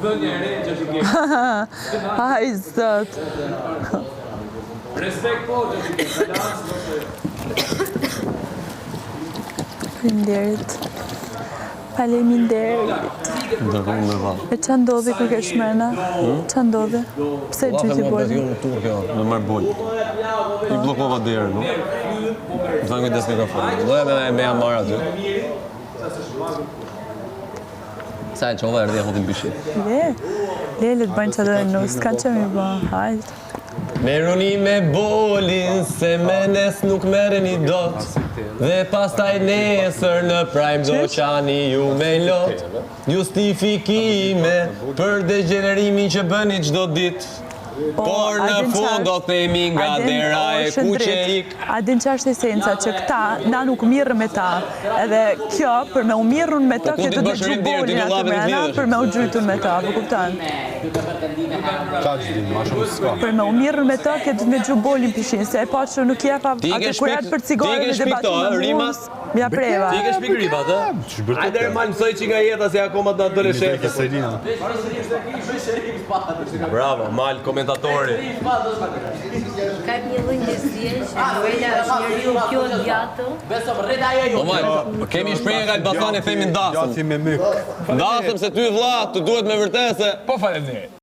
Vënja e re që është i ke. Ai zot. Respekt po që është i ke. Faleminderit. Faleminderit. Ndërkohë me vallë. E ç'a ndodhi kur ke shmërna? Ç'a ndodhi? Pse gjeti bolin? Me marr bol. I bllokova derën, no? Më thanë kujdes mikrofonin. Doja me ja marr aty. Sa e qova erdhi hodhin byshin. Le të bëjnë që dojnë nuk, s'kan që mi bë, hajt. Meruni me bolin, se menes nuk merreni dot. Dhe pastaj nesër në prime do qani ju me lot. Justifikime për degenerimin që bëni çdo ditë. Por në fund do themi nga dera e kuqeik. A din që është esenca që këta na nuk mirë me ta. Edhe kjo për me u mirën me ta këtë të gju bolin atë mrena për me u gjytun me ta, po kuptan? Për me u mirën me ta këtë me gju bolin pishin, se e pa që nuk jepa atë kurat për cigare dhe debatu me mus, mja preva. Ti ke shpik ripat, e? Ajde mal mësoj që nga jeta se akoma të adoleshentë. Bravo, mal komentatori. Ka një lloj ndjesie që Noela është njeriu kjo gjatë. Po mal, kemi shprehje nga Elbasan e themi ndasëm. Gati me myk. Ndasëm se ty vlla, të duhet me vërtet se... Po faleminderit.